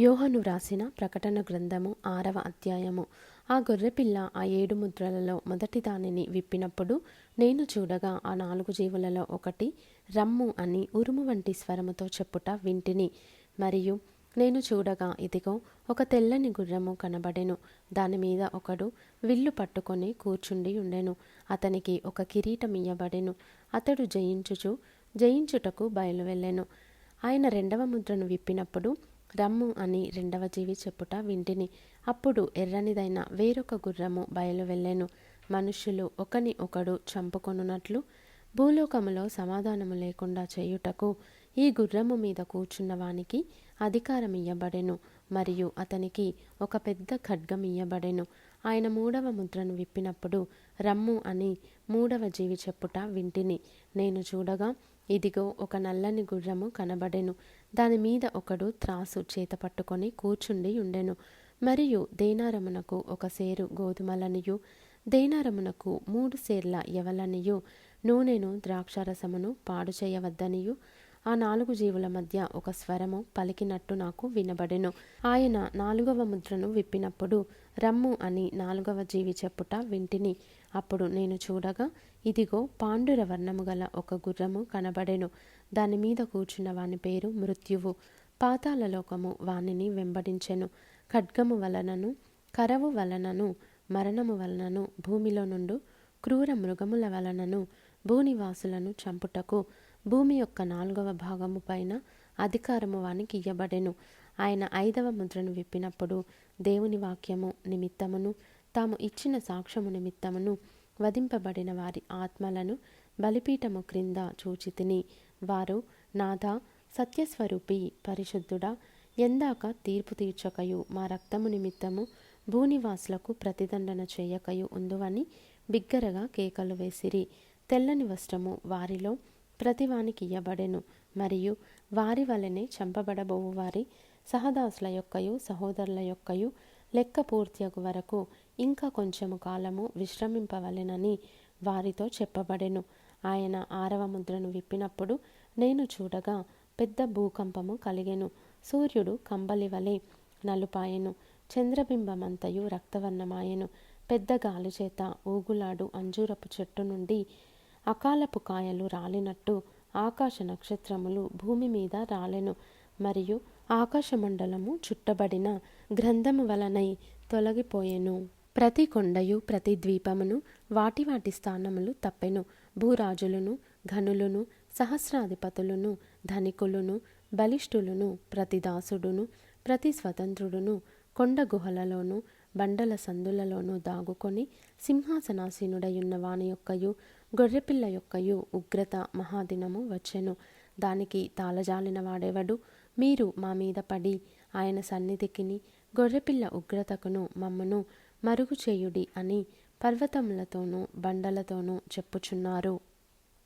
యోహాను వ్రాసిన ప్రకటన గ్రంథము 6వ అధ్యాయము. ఆ గొర్రెపిల్ల ఆ 7 ముద్రలలో మొదటి దానిని విప్పినప్పుడు నేను చూడగా ఆ 4 జీవులలో ఒకటి రమ్ము అని ఉరుము వంటి స్వరముతో చెప్పుట వింటిని. మరియు నేను చూడగా ఇదిగో ఒక తెల్లని గుర్రము కనబడెను. దానిమీద ఒకడు విల్లు పట్టుకొని కూర్చుండి ఉండెను. అతనికి ఒక కిరీటం ఇయ్యబడెను. అతడు జయించుటకు బయలువెళ్ళెను. ఆయన 2వ ముద్రను విప్పినప్పుడు రమ్ము అని 2వ జీవి చెప్పుట వింటిని. అప్పుడు ఎర్రనిదైన వేరొక గుర్రము బయలువెళ్ళెను. మనుష్యులు ఒకని ఒకడు చంపుకొనున్నట్లు భూలోకములో సమాధానము లేకుండా చేయుటకు ఈ గుర్రము మీద కూర్చున్న వానికి అధికారం ఇయ్యబడెను. మరియు అతనికి ఒక పెద్ద ఖడ్గం ఇయ్యబడెను. ఆయన 3వ ముద్రను విప్పినప్పుడు రమ్ము అని 3వ జీవి చెప్పుట వింటిని. నేను చూడగా ఇదిగో ఒక నల్లని గుర్రము కనబడెను. దాని మీద ఒకడు త్రాసు చేత పట్టుకొని కూర్చుండి ఉండెను. మరియు దేనారమునకు ఒక సేరు గోధుమలనియు దేనారమునకు 3 సేర్ల యవలనియు నూనెను ద్రాక్షారసమును పాడు చేయవద్దనియు ఆ 4 జీవుల మధ్య ఒక స్వరము పలికినట్టు నాకు వినబడెను. ఆయన 4వ ముద్రను విప్పినప్పుడు రమ్ము అని 4వ జీవి చెప్పుట వింటిని. అప్పుడు నేను చూడగా ఇదిగో పాండుర వర్ణము గల ఒక గుర్రము కనబడెను. దాని మీద కూర్చున్న వాని పేరు మృత్యువు. పాతాళలోకము వానిని వెంబడించెను. ఖడ్గము వలనను కరవు వలనను మరణము వలనను భూమిలో నుండు క్రూర మృగముల వలనను భూనివాసులను చంపుటకు భూమి యొక్క 4వ భాగము పైన అధికారము వానికి ఇయ్యబడెను. ఆయన 5వ ముద్రను విప్పినప్పుడు దేవుని వాక్యము నిమిత్తమును తాము ఇచ్చిన సాక్ష్యము నిమిత్తమును వధింపబడిన వారి ఆత్మలను బలిపీఠము క్రింద చూచితిని. వారు నాథా, సత్యస్వరూపి, పరిశుద్ధుడా, ఎందాక తీర్పు తీర్చకయు మా రక్తము నిమిత్తము భూనివాసులకు ప్రతిదండన చేయకయు ఉందువని బిగ్గరగా కేకలు వేసిరి. తెల్లని వస్త్రము వారిలో ప్రతివానికి ఇయ్యబడెను. మరియు వారి వలనే చంపబడబోవు వారి సహదాసుల యొక్కయు సహోదరుల యొక్కయు లెక్క పూర్తియగు వరకు ఇంకా కొంచెము కాలము విశ్రమింపవలెనని వారితో చెప్పబడెను. ఆయన 6వ ముద్రను విప్పినప్పుడు నేను చూడగా పెద్ద భూకంపము కలిగెను. సూర్యుడు కంబలి వలె నలుపాయెను. చంద్రబింబమంతయు రక్తవర్ణమాయెను. పెద్ద గాలిచేత ఊగులాడు అంజూరపు చెట్టు నుండి అకాలపు కాయలు రాలినట్టు ఆకాశ నక్షత్రములు భూమి మీద రాలెను. మరియు ఆకాశమండలము చుట్టబడిన గ్రంథము వలనై తొలగిపోయెను. ప్రతి కొండయు ప్రతి ద్వీపమును వాటి వాటి స్థానములు తప్పెను. భూరాజులను ఘనులను సహస్రాధిపతులను ధనికులను బలిష్ఠులను ప్రతి దాసుడును ప్రతి స్వతంత్రుడును కొండ గుహలలోను బండల సందులలోనూ దాగుకొని సింహాసనాసీనుడయున్న వాని యొక్కయు గొర్రెపిల్ల యొక్కయు ఉగ్రత మహాదినము వచ్చెను. దానికి తాళజాలిన వాడెవడు? మీరు మా మీద పడి ఆయన సన్నిధికిని గొర్రెపిల్ల ఉగ్రతకును మమ్మును మరుగు చేయుడి అని పర్వతములతోనూ బండలతోనూ చెప్పుచున్నారు.